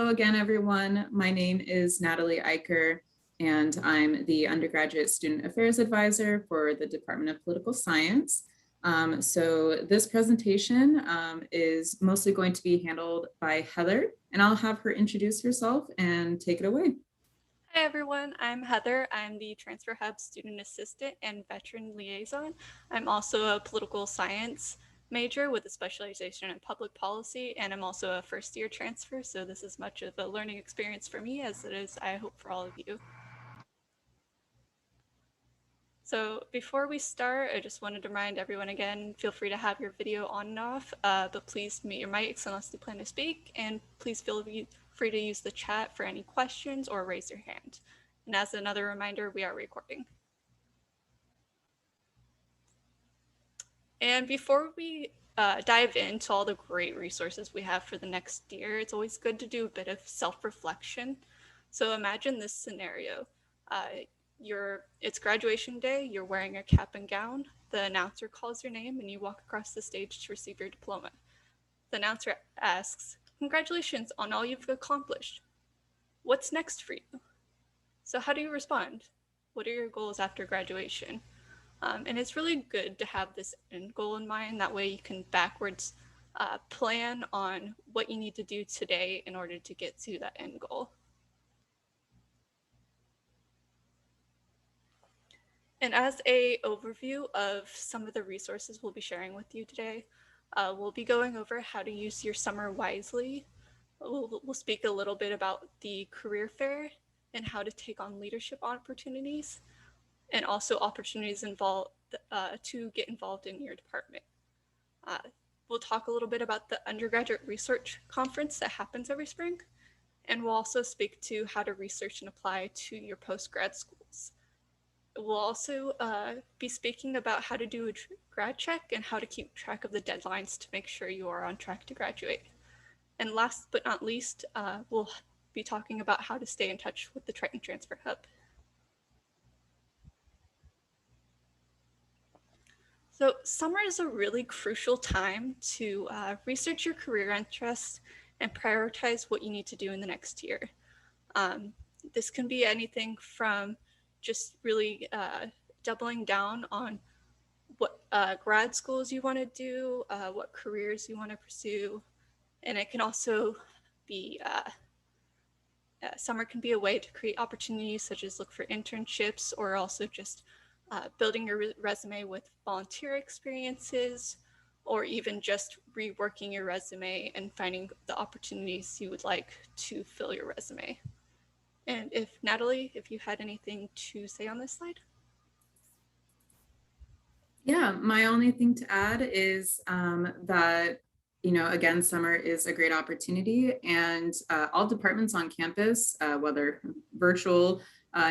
Hello again, everyone. My name is Natalie Ikker, and I'm the Undergraduate Student Affairs Advisor for the Department of Political Science. So this presentation is mostly going to be handled by Heather, and I'll have her introduce herself and take it away. Hi everyone, I'm Heather. I'm the Transfer Hub Student Assistant and Veteran Liaison. I'm also a political science major with a specialization in public policy, and I'm also a first-year transfer, so this is much of a learning experience for me as it is, I hope, for all of you. So before we start, I just wanted to remind everyone again, feel free to have your video on and off, but please mute your mics unless you plan to speak, and please feel free to use the chat for any questions or raise your hand. And as another reminder, we are recording. And before we dive into all the great resources we have for the next year, it's always good to do a bit of self-reflection. So imagine this scenario. It's graduation day, you're wearing a cap and gown, the announcer calls your name, and you walk across the stage to receive your diploma. The announcer asks, "Congratulations on all you've accomplished. What's next for you?" So how do you respond? What are your goals after graduation? And it's really good to have this end goal in mind. That way you can backwards plan on what you need to do today in order to get to that end goal. And as an overview of some of the resources we'll be sharing with you today, we'll be going over how to use your summer wisely. We'll speak a little bit about the career fair and how to take on leadership opportunities, and also opportunities involved to get involved in your department. We'll talk a little bit about the undergraduate research conference that happens every spring, and we'll also speak to how to research and apply to your post-grad schools. We'll also be speaking about how to do a grad check and how to keep track of the deadlines to make sure you are on track to graduate. And last but not least, we'll be talking about how to stay in touch with the Triton Transfer Hub. So summer is a really crucial time to research your career interests and prioritize what you need to do in the next year. This can be anything from just really doubling down on what grad schools you want to do, what careers you want to pursue, and it can also be summer can be a way to create opportunities such as look for internships, or also just building your resume with volunteer experiences, or even just reworking your resume and finding the opportunities you would like to fill your resume. And Natalie, if you had anything to say on this slide. Yeah, my only thing to add is that, again, summer is a great opportunity, and all departments on campus, whether virtual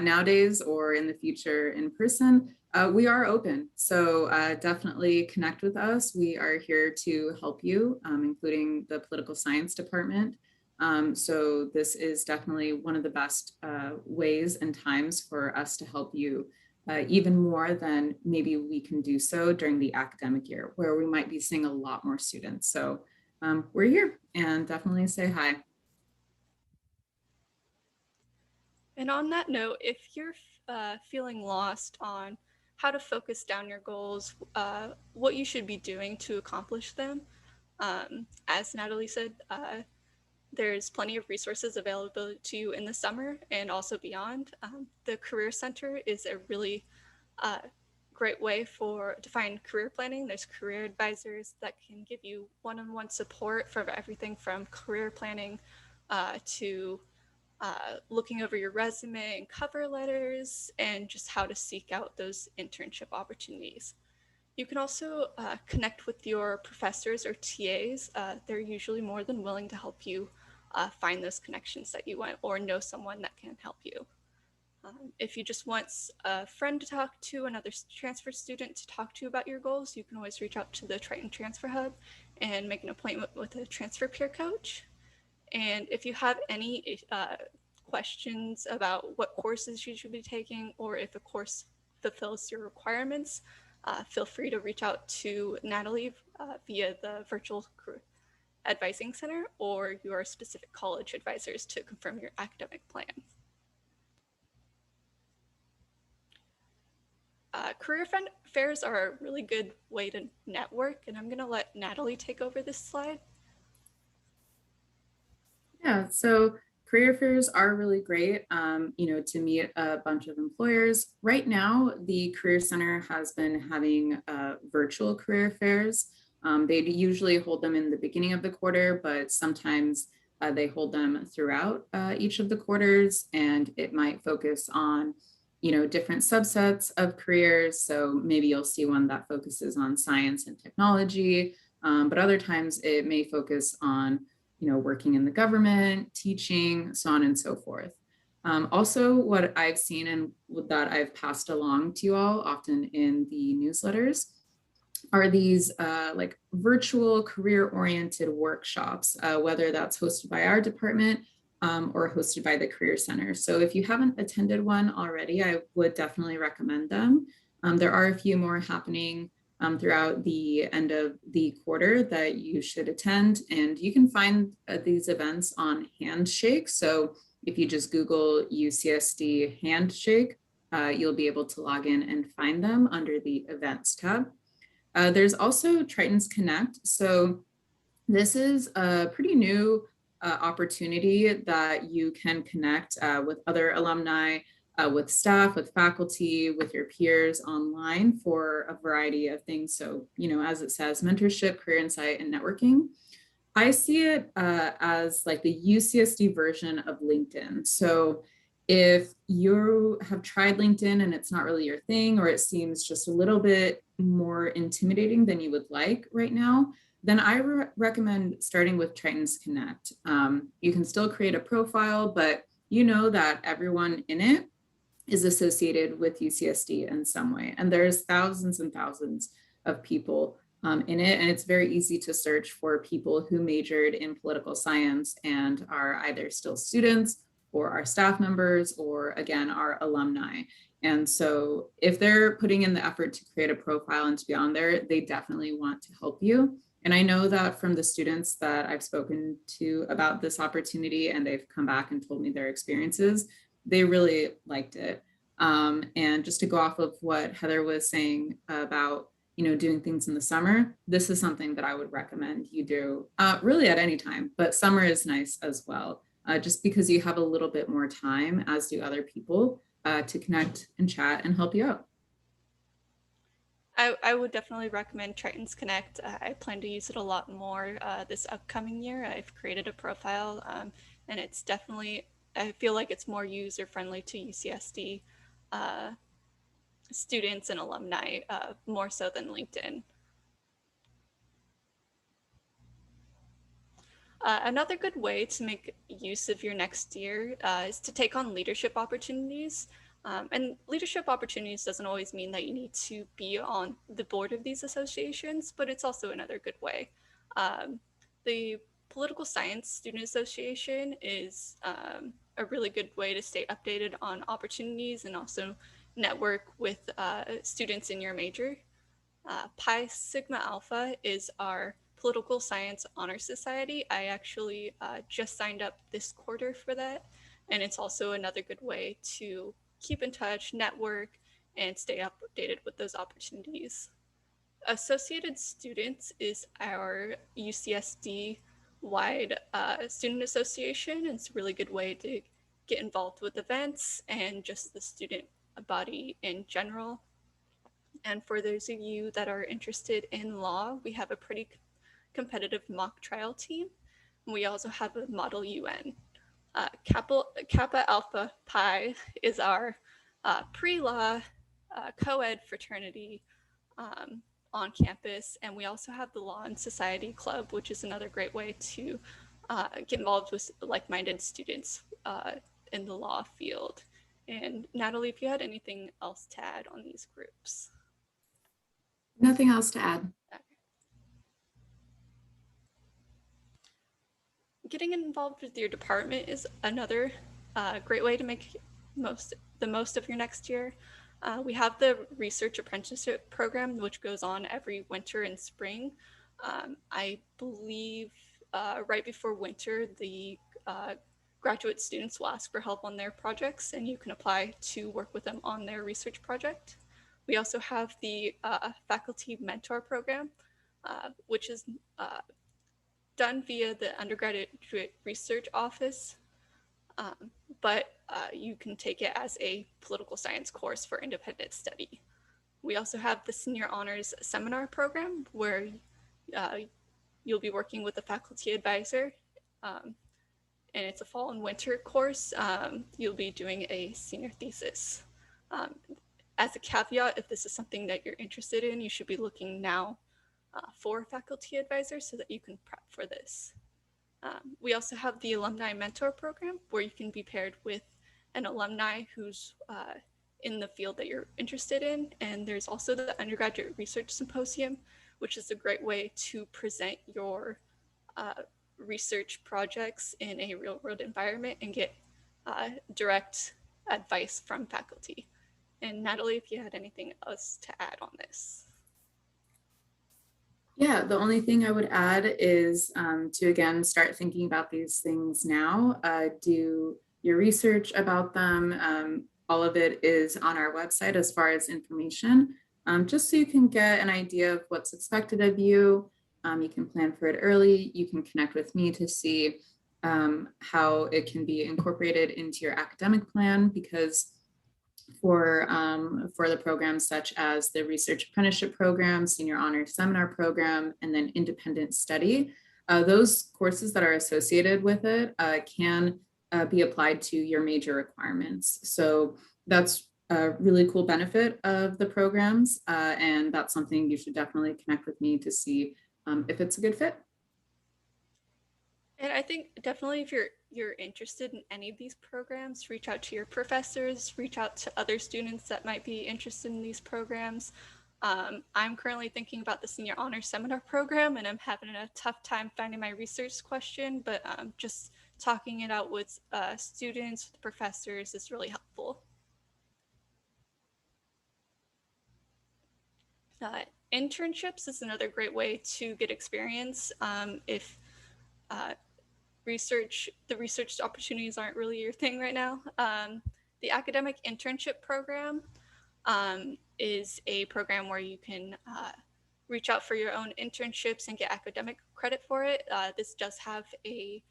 nowadays or in the future in person, we are open. So definitely connect with us. We are here to help you, including the political science department. So this is definitely one of the best ways and times for us to help you. Even more than maybe we can do so during the academic year, where we might be seeing a lot more students. So we're here, and definitely say hi. And on that note, if you're feeling lost on how to focus down your goals, what you should be doing to accomplish them, as Natalie said, there's plenty of resources available to you in the summer and also beyond. The Career Center is a really great way to find career planning. There's career advisors that can give you one-on-one support for everything from career planning to looking over your resume and cover letters, and just how to seek out those internship opportunities. You can also connect with your professors or TAs. They're usually more than willing to help you find those connections that you want, or know someone that can help you. If you just want a friend to talk to, another transfer student to talk to about your goals, you can always reach out to the Triton Transfer Hub and make an appointment with a transfer peer coach. And if you have any questions about what courses you should be taking, or if a course fulfills your requirements, feel free to reach out to Natalie via the virtual Advising Center or your specific college advisors to confirm your academic plan. Career fairs are a really good way to network, and I'm going to let Natalie take over this slide. Yeah, so career fairs are really great, to meet a bunch of employers. Right now, the Career Center has been having virtual career fairs. They usually hold them in the beginning of the quarter, but sometimes they hold them throughout each of the quarters, and it might focus on different subsets of careers. So maybe you'll see one that focuses on science and technology, but other times it may focus on working in the government, teaching, so on and so forth. Also, what I've seen and that I've passed along to you all often in the newsletters are these like virtual career-oriented workshops, whether that's hosted by our department or hosted by the Career Center. So if you haven't attended one already, I would definitely recommend them. There are a few more happening throughout the end of the quarter that you should attend. And you can find these events on Handshake. So if you just Google UCSD Handshake, you'll be able to log in and find them under the events tab. There's also Triton's Connect. So this is a pretty new opportunity that you can connect with other alumni, with staff, with faculty, with your peers online for a variety of things. So, as it says, mentorship, career insight, and networking. I see it as like the UCSD version of LinkedIn. So if you have tried LinkedIn and it's not really your thing, or it seems just a little bit more intimidating than you would like right now, then I recommend starting with Triton's Connect. You can still create a profile, but you know that everyone in it is associated with UCSD in some way. And there's thousands and thousands of people in it. And it's very easy to search for people who majored in political science and are either still students or are staff members or, again, are alumni. And so if they're putting in the effort to create a profile and to be on there, they definitely want to help you. And I know that from the students that I've spoken to about this opportunity and they've come back and told me their experiences, they really liked it. And just to go off of what Heather was saying about, doing things in the summer, this is something that I would recommend you do really at any time, but summer is nice as well, just because you have a little bit more time, as do other people, to connect and chat and help you out. I would definitely recommend Triton's Connect. I plan to use it a lot more this upcoming year. I've created a profile and it's definitely, I feel like it's more user-friendly to UCSD students and alumni, more so than LinkedIn. Another good way to make use of your next year is to take on leadership opportunities. And leadership opportunities doesn't always mean that you need to be on the board of these associations, but it's also another good way. The Political Science Student Association is a really good way to stay updated on opportunities and also network with students in your major. Pi Sigma Alpha is our Political Science Honor Society. I actually just signed up this quarter for that, and it's also another good way to keep in touch, network, and stay updated with those opportunities. Associated Students is our UCSD wide student association. It's a really good way to get involved with events and just the student body in general. And for those of you that are interested in law, we have a pretty competitive mock trial team. We also have a model UN. Kappa Alpha Pi is our pre-law co-ed fraternity on campus. And we also have the Law and Society Club, which is another great way to get involved with like-minded students in the law field. And Natalie, if you had anything else to add on these groups. Nothing else to add. Okay. Getting involved with your department is another great way to make the most of your next year. We have the research apprenticeship program, which goes on every winter and spring. I believe right before winter, the graduate students will ask for help on their projects, and you can apply to work with them on their research project. We also have the faculty mentor program, which is done via the Undergraduate Research Office, but you can take it as a political science course for independent study. We also have the Senior Honors Seminar Program, where you'll be working with a faculty advisor, and it's a fall and winter course. You'll be doing a senior thesis. As a caveat, if this is something that you're interested in, you should be looking now for a faculty advisor so that you can prep for this. We also have the Alumni Mentor Program, where you can be paired with an alumni who's in the field that you're interested in. And there's also the Undergraduate Research Symposium, which is a great way to present your research projects in a real world environment and get direct advice from faculty. And Natalie, if you had anything else to add on this. Yeah, the only thing I would add is to, again, start thinking about these things now. Do your research about them. All of it is on our website as far as information, just so you can get an idea of what's expected of you. You can plan for it early. You can connect with me to see how it can be incorporated into your academic plan, because for the programs such as the Research Apprenticeship Program, Senior Honors Seminar Program, and then Independent Study, those courses that are associated with it can be applied to your major requirements. So that's a really cool benefit of the programs, and that's something you should definitely connect with me to see if it's a good fit. And I think definitely if you're interested in any of these programs, reach out to your professors, reach out to other students that might be interested in these programs. I'm currently thinking about the Senior Honors Seminar Program, and I'm having a tough time finding my research question, but just talking it out with students, with professors is really helpful. Internships is another great way to get experience if the research opportunities aren't really your thing right now. The academic internship program is a program where you can reach out for your own internships and get academic credit for it. This does have a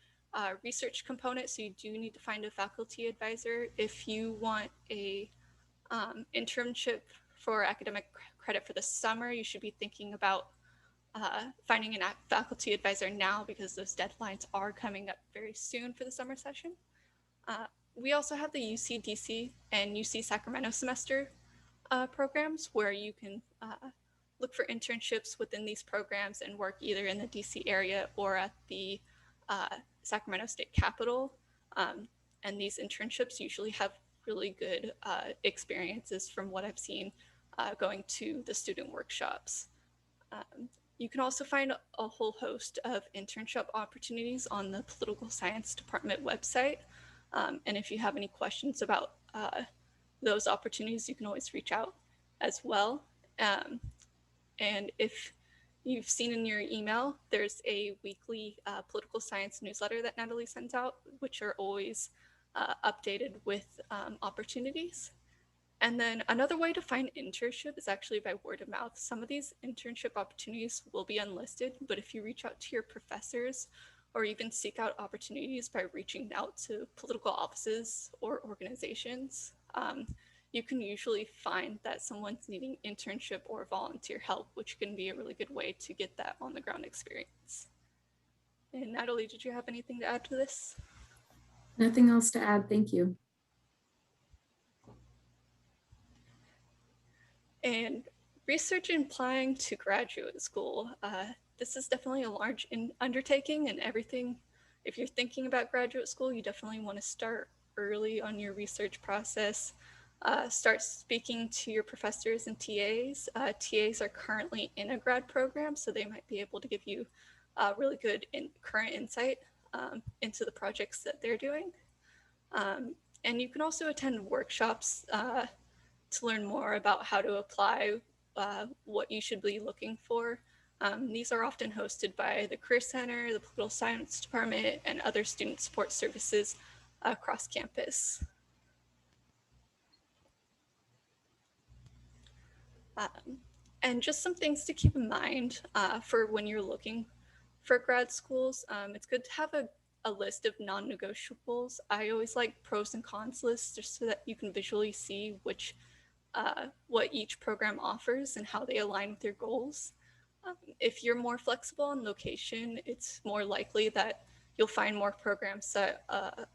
research component, so you do need to find a faculty advisor. If you want a internship for academic credit for the summer, you should be thinking about finding a faculty advisor now, because those deadlines are coming up very soon for the summer session. We also have the UC DC and UC Sacramento semester programs, where you can look for internships within these programs and work either in the DC area or at the Sacramento State Capitol. And these internships usually have really good experiences from what I've seen going to the student workshops. You can also find a whole host of internship opportunities on the Political Science Department website. And if you have any questions about those opportunities, you can always reach out as well. And if you've seen in your email, there's a weekly political science newsletter that Natalie sends out, which are always updated with opportunities. And then another way to find internship is actually by word of mouth. Some of these internship opportunities will be unlisted, but if you reach out to your professors or even seek out opportunities by reaching out to political offices or organizations, you can usually find that someone's needing internship or volunteer help, which can be a really good way to get that on the ground experience. And Natalie, did you have anything to add to this? Nothing else to add. Thank you. And research in applying to graduate school, this is definitely a large undertaking, and everything. If you're thinking about graduate school, you definitely want to start early on your research process. Start speaking to your professors and TAs. TAs are currently in a grad program, so they might be able to give you really good current insight into the projects that they're doing. And you can also attend workshops to learn more about how to apply, what you should be looking for These are often hosted by the Career Center, the Political Science Department, and other student support services across campus. And just some things to keep in mind for when you're looking for grad schools. It's good to have a list of non-negotiables. I always like pros and cons lists just so that you can visually see what each program offers and how they align with your goals. If you're more flexible on location, it's more likely that you'll find more programs that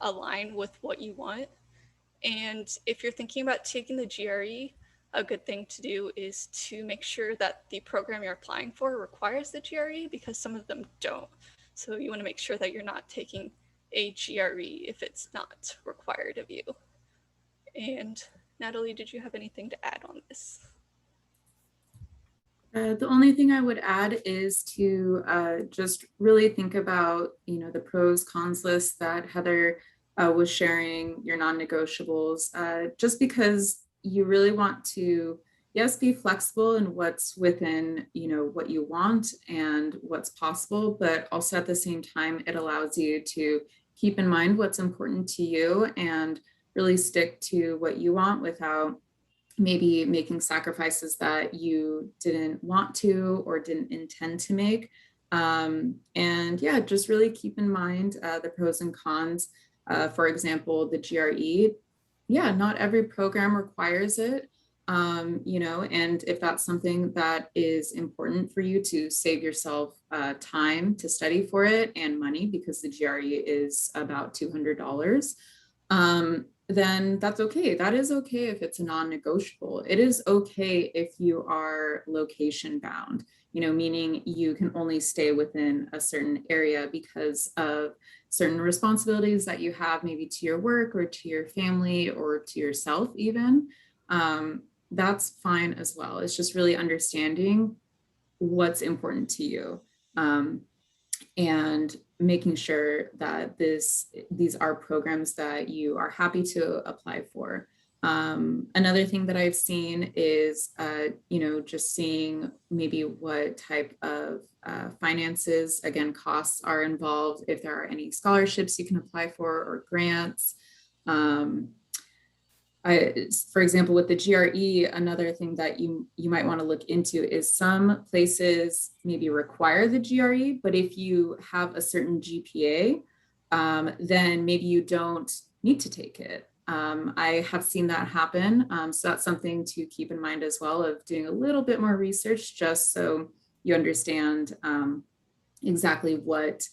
align with what you want. And if you're thinking about taking the GRE, a good thing to do is to make sure that the program you're applying for requires the GRE, because some of them don't. So you want to make sure that you're not taking a GRE if it's not required of you. And Natalie, did you have anything to add on this? The only thing I would add is to just really think about, the pros, cons list that Heather was sharing, your non-negotiables, just because you really want to, yes, be flexible in what's within, what you want and what's possible, but also at the same time, it allows you to keep in mind what's important to you and really stick to what you want without maybe making sacrifices that you didn't want to or didn't intend to make. And yeah, just really keep in mind the pros and cons. For example, the GRE, yeah, not every program requires it. And if that's something that is important for you to save yourself time to study for it and money, because the GRE is about $200, then that's okay. That is okay if it's a non-negotiable. It is okay if you are location bound, meaning you can only stay within a certain area because of certain responsibilities that you have, maybe to your work or to your family or to yourself even. That's fine as well. It's just really understanding what's important to you. And making sure that these are programs that you are happy to apply for. Another thing that I've seen is, just seeing maybe what type of finances, again, costs are involved, if there are any scholarships you can apply for or grants. For example, with the GRE, another thing that you might want to look into is some places maybe require the GRE, but if you have a certain GPA, then maybe you don't need to take it. I have seen that happen. So that's something to keep in mind as well, of doing a little bit more research, just so you understand exactly what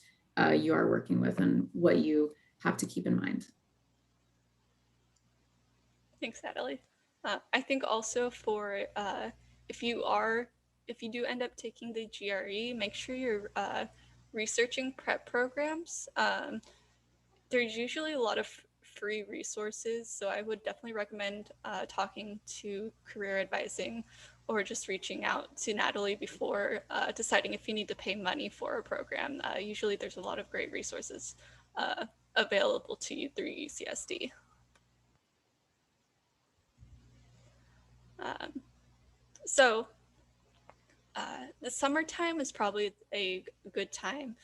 you are working with and what you have to keep in mind. Thanks, Natalie. I think also for if you do end up taking the GRE, make sure you're researching prep programs. There's usually a lot of free resources, so I would definitely recommend talking to career advising or just reaching out to Natalie before deciding if you need to pay money for a program. Usually there's a lot of great resources available to you through UCSD. So the summertime is probably a good time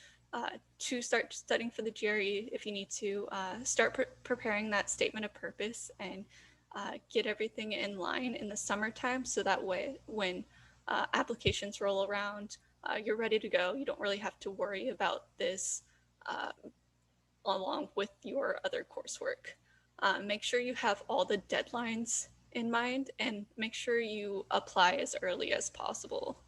to start studying for the GRE if you need to start preparing that statement of purpose and get everything in line in the summertime, so that way when applications roll around, you're ready to go. You don't really have to worry about this along with your other coursework. Make sure you have all the deadlines in mind and make sure you apply as early as possible.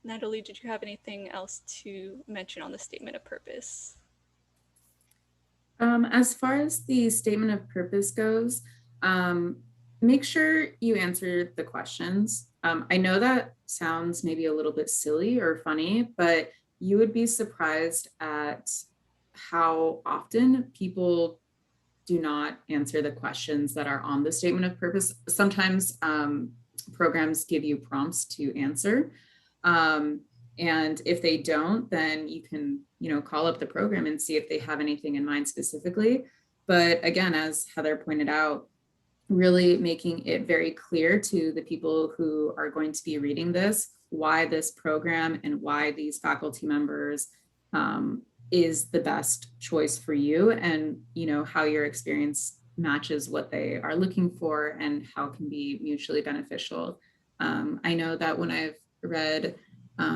Natalie, did you have anything else to mention on the statement of purpose? As far as the statement of purpose goes, make sure you answer the questions. I know that sounds maybe a little bit silly or funny, but you would be surprised at how often people do not answer the questions that are on the statement of purpose. Sometimes programs give you prompts to answer. And if they don't, then you can, call up the program and see if they have anything in mind specifically. But again, as Heather pointed out, really making it very clear to the people who are going to be reading this why this program and why these faculty members is the best choice for you, and how your experience matches what they are looking for and how it can be mutually beneficial. I know that when I've read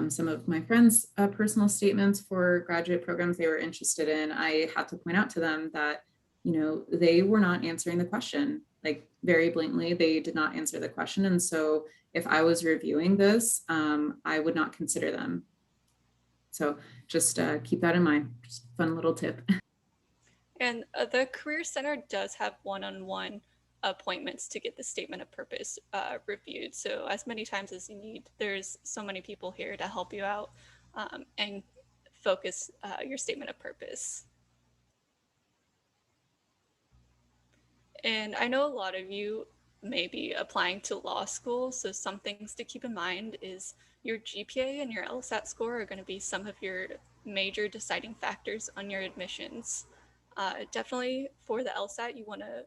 some of my friends' personal statements for graduate programs they were interested in, I had to point out to them that they were not answering the question, like very blatantly. They did not answer the question, and so if I was reviewing this, I would not consider them. So just keep that in mind. Just a fun little tip. And the Career Center does have one-on-one appointments to get the statement of purpose reviewed. So as many times as you need, there's so many people here to help you out and focus your statement of purpose. And I know a lot of you may be applying to law school, so some things to keep in mind is your GPA and your LSAT score are going to be some of your major deciding factors on your admissions. Definitely for the LSAT, you want to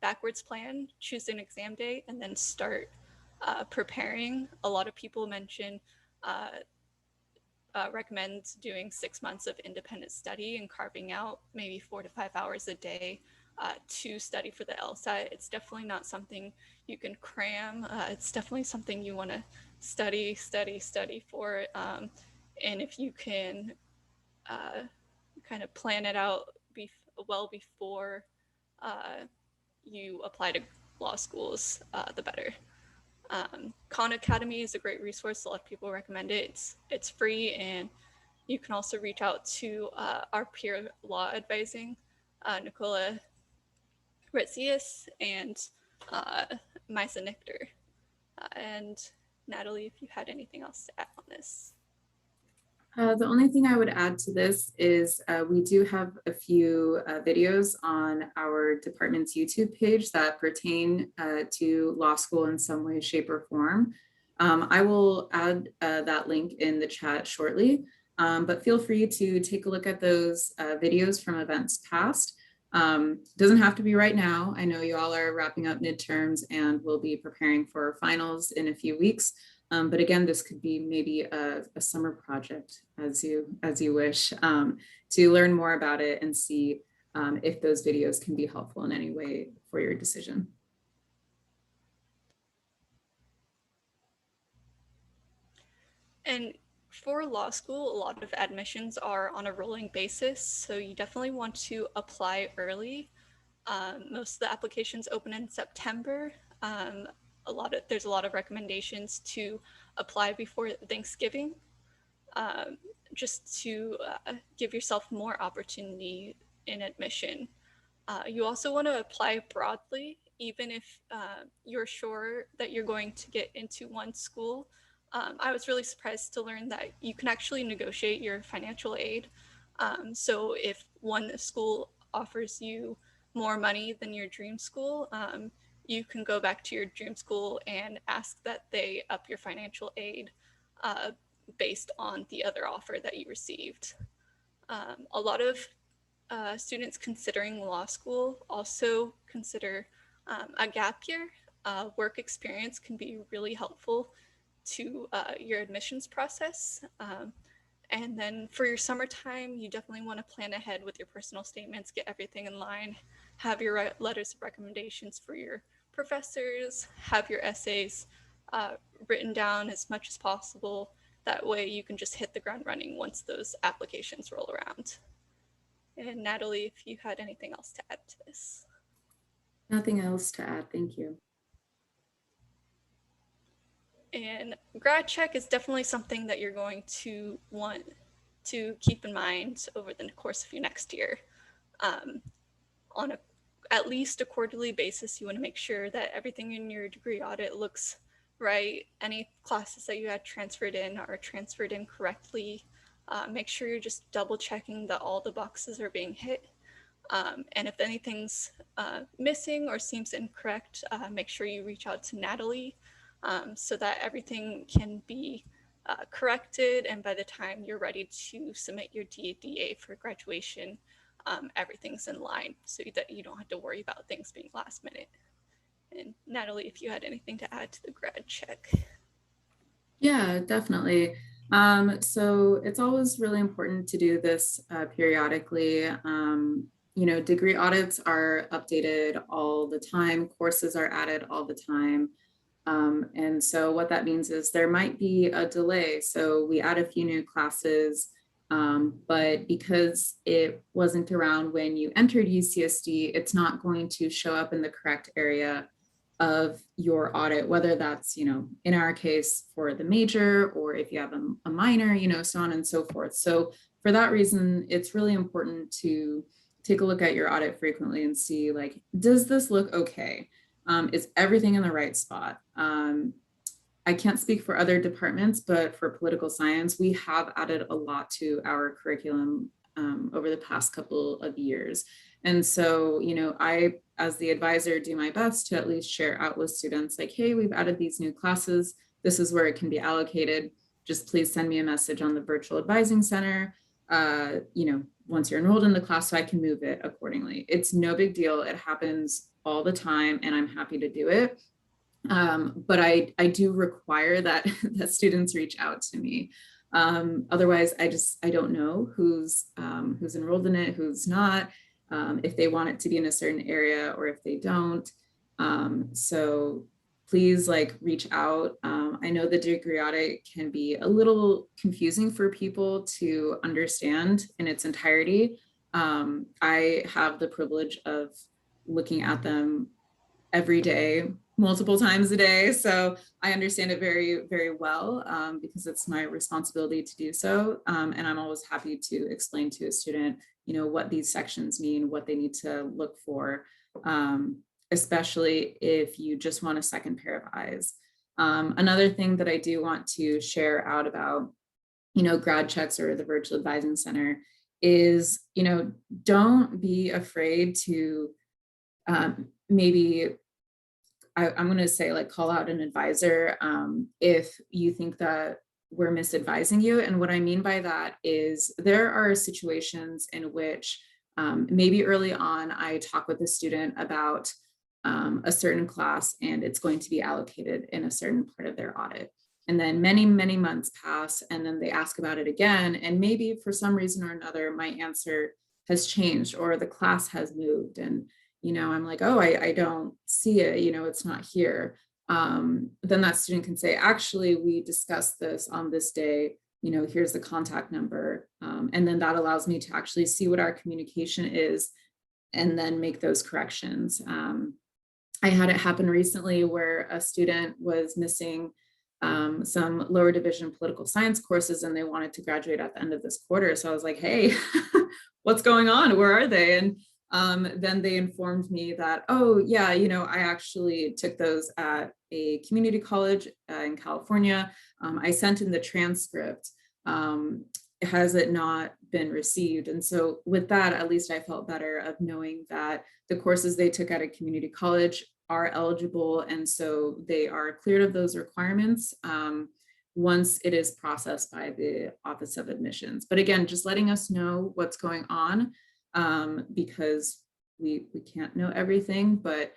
backwards plan, choose an exam date, and then start preparing. A lot of people recommend doing 6 months of independent study and carving out maybe 4 to 5 hours a day to study for the LSAT. It's definitely not something you can cram. It's definitely something you want to study for. And if you can kind of plan it out well before you apply to law schools, the better. Khan Academy is a great resource. A lot of people recommend it. It's free, and you can also reach out to our peer law advising, Nicola Retzius and Misa Nichter. And Natalie, if you had anything else to add on this. The only thing I would add to this is we do have a few videos on our department's YouTube page that pertain to law school in some way, shape, or form. I will add that link in the chat shortly, but feel free to take a look at those videos from events past. Doesn't have to be right now. I know you all are wrapping up midterms and will be preparing for finals in a few weeks. But again, this could be maybe a summer project as you wish, to learn more about it and see if those videos can be helpful in any way for your decision. And for law school, a lot of admissions are on a rolling basis, so you definitely want to apply early. Most of the applications open in September. There's a lot of recommendations to apply before Thanksgiving, just to give yourself more opportunity in admission. You also want to apply broadly, even if you're sure that you're going to get into one school. I was really surprised to learn that you can actually negotiate your financial aid. So if one school offers you more money than your dream school, you can go back to your dream school and ask that they up your financial aid based on the other offer that you received. A lot of students considering law school also consider a gap year. Work experience can be really helpful to your admissions process. And then for your summertime, you definitely want to plan ahead with your personal statements, get everything in line, have your letters of recommendations for your professors, have your essays written down as much as possible. That way you can just hit the ground running once those applications roll around. And Natalie, if you had anything else to add to this. Nothing else to add, thank you. And Grad Check is definitely something that you're going to want to keep in mind over the course of your next year. On at least a quarterly basis, you want to make sure that everything in your degree audit looks right. Any classes that you had transferred in are transferred in correctly. Make sure you're just double checking that all the boxes are being hit. And if anything's missing or seems incorrect, make sure you reach out to Natalie so that everything can be corrected. And by the time you're ready to submit your DA for graduation, everything's in line so that you don't have to worry about things being last minute. And Natalie, if you had anything to add to the Grad Check. Yeah, definitely. So it's always really important to do this periodically. Degree audits are updated all the time, courses are added all the time. And so what that means is there might be a delay. So we add a few new classes, but because it wasn't around when you entered UCSD, it's not going to show up in the correct area of your audit, whether that's, in our case for the major, or if you have a minor, so on and so forth. So for that reason, it's really important to take a look at your audit frequently and see, like, does this look okay? Is everything in the right spot? I can't speak for other departments, but for political science, we have added a lot to our curriculum over the past couple of years. And so, I, as the advisor, do my best to at least share out with students like, hey, we've added these new classes. This is where it can be allocated. Just please send me a message on the virtual advising center, once you're enrolled in the class so I can move it accordingly. It's no big deal. It happens all the time and I'm happy to do it. But I do require that that students reach out to me. Otherwise, I don't know who's enrolled in it, who's not, if they want it to be in a certain area or if they don't. So please reach out. I know the degree audit can be a little confusing for people to understand in its entirety. I have the privilege of looking at them every day, multiple times a day. So I understand it very, very well because it's my responsibility to do so. And I'm always happy to explain to a student, what these sections mean, what they need to look for, especially if you just want a second pair of eyes. Another thing that I do want to share out about, grad checks or the virtual advising center is, don't be afraid to maybe I'm going to say call out an advisor if you think that we're misadvising you. And what I mean by that is there are situations in which maybe early on I talk with a student about a certain class and it's going to be allocated in a certain part of their audit. And then many, many months pass and then they ask about it again. And maybe for some reason or another, my answer has changed or the class has moved. And I'm like, oh, I don't see it, it's not here. Then that student can say, actually, we discussed this on this day, here's the contact number. And then that allows me to actually see what our communication is and then make those corrections. I had it happen recently where a student was missing some lower division political science courses and they wanted to graduate at the end of this quarter. So I was like, hey, what's going on? Where are they? And then they informed me that, oh yeah, I actually took those at a community college in California. I sent in the transcript. Has it not been received? And so with that, at least I felt better of knowing that the courses they took at a community college are eligible. And so they are cleared of those requirements once it is processed by the Office of Admissions. But again, just letting us know what's going on because we can't know everything, but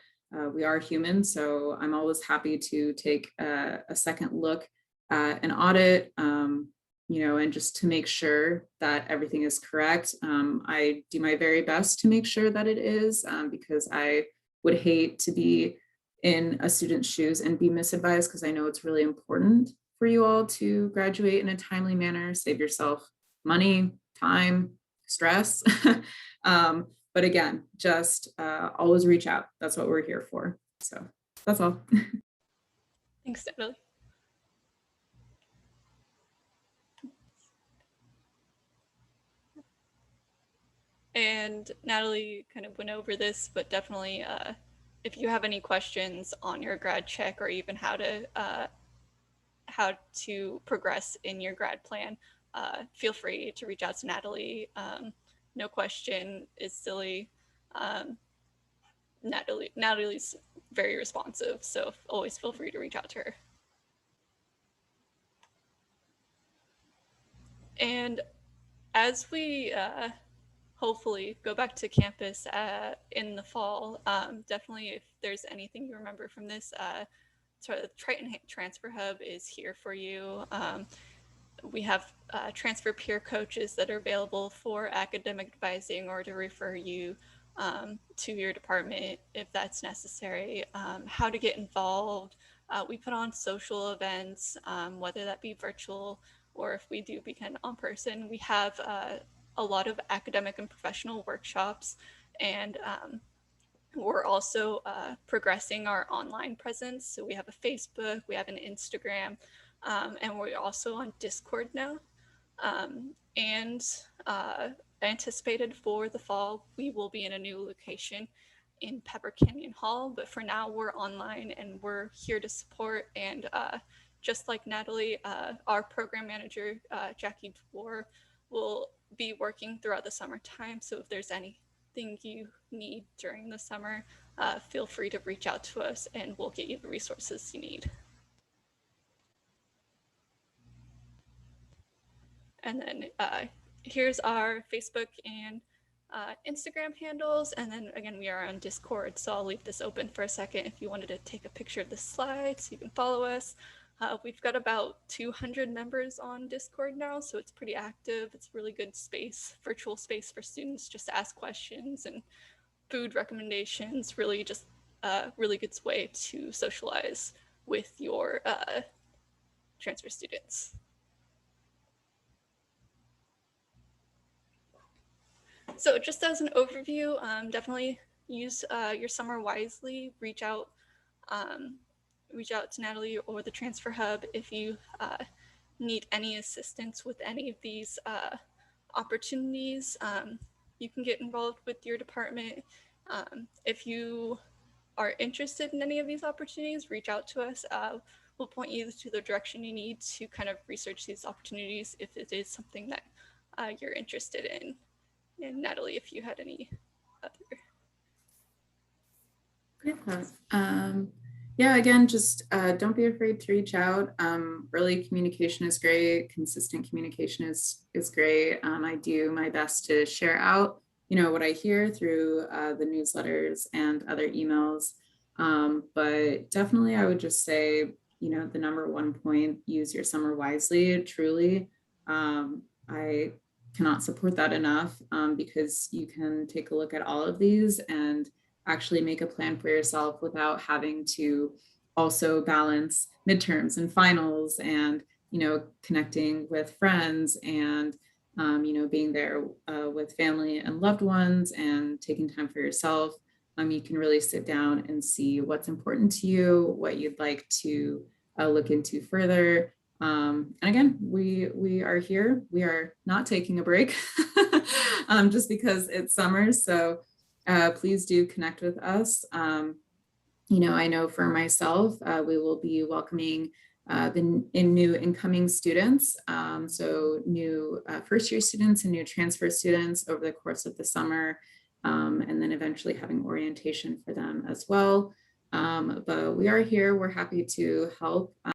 we are human. So I'm always happy to take a second look at an audit, and just to make sure that everything is correct. I do my very best to make sure that it is because I would hate to be in a student's shoes and be misadvised because I know it's really important for you all to graduate in a timely manner, save yourself money, time, stress. But again, just always reach out. That's what we're here for. So that's all. Thanks, Natalie. And Natalie kind of went over this, but definitely if you have any questions on your grad check or even how to progress in your grad plan, feel free to reach out to Natalie. No question is silly. Natalie's very responsive, so always feel free to reach out to her. And as we hopefully go back to campus in the fall, definitely if there's anything you remember from this, the Triton Transfer Hub is here for you. We have transfer peer coaches that are available for academic advising or to refer you to your department if that's necessary. How to get involved. We put on social events, whether that be virtual or if we do begin on person. We have a lot of academic and professional workshops, and we're also progressing our online presence. So we have a Facebook, we have an Instagram, and we're also on Discord now. And anticipated for the fall, we will be in a new location in Pepper Canyon Hall. But for now, we're online and we're here to support. And just like Natalie, our program manager, Jackie Dwar, will be working throughout the summertime. So if there's anything you need during the summer, feel free to reach out to us and we'll get you the resources you need. And then here's our Facebook and Instagram handles. And then again, we are on Discord. So I'll leave this open for a second if you wanted to take a picture of the slides, you can follow us. We've got about 200 members on Discord now, so it's pretty active. It's a really good space, virtual space for students just to ask questions and food recommendations. Really just a really good way to socialize with your transfer students. So just as an overview, definitely use your summer wisely. Reach out to Natalie or the Transfer Hub if you need any assistance with any of these opportunities. You can get involved with your department. If you are interested in any of these opportunities, reach out to us. We'll point you to the direction you need to kind of research these opportunities if it is something that you're interested in. And Natalie, if you had any other. Yeah, again, just don't be afraid to reach out. Early communication is great. Consistent communication is great. I do my best to share out, what I hear through the newsletters and other emails. But definitely, I would just say, the number one point, use your summer wisely, truly. I cannot support that enough because you can take a look at all of these and actually make a plan for yourself without having to also balance midterms and finals and, connecting with friends and, being there with family and loved ones and taking time for yourself. You can really sit down and see what's important to you, what you'd like to look into further. And again, we are here. We are not taking a break just because it's summer. So please do connect with us. I know for myself, we will be welcoming the new incoming students. So new first year students and new transfer students over the course of the summer, and then eventually having orientation for them as well. But we are here. We're happy to help.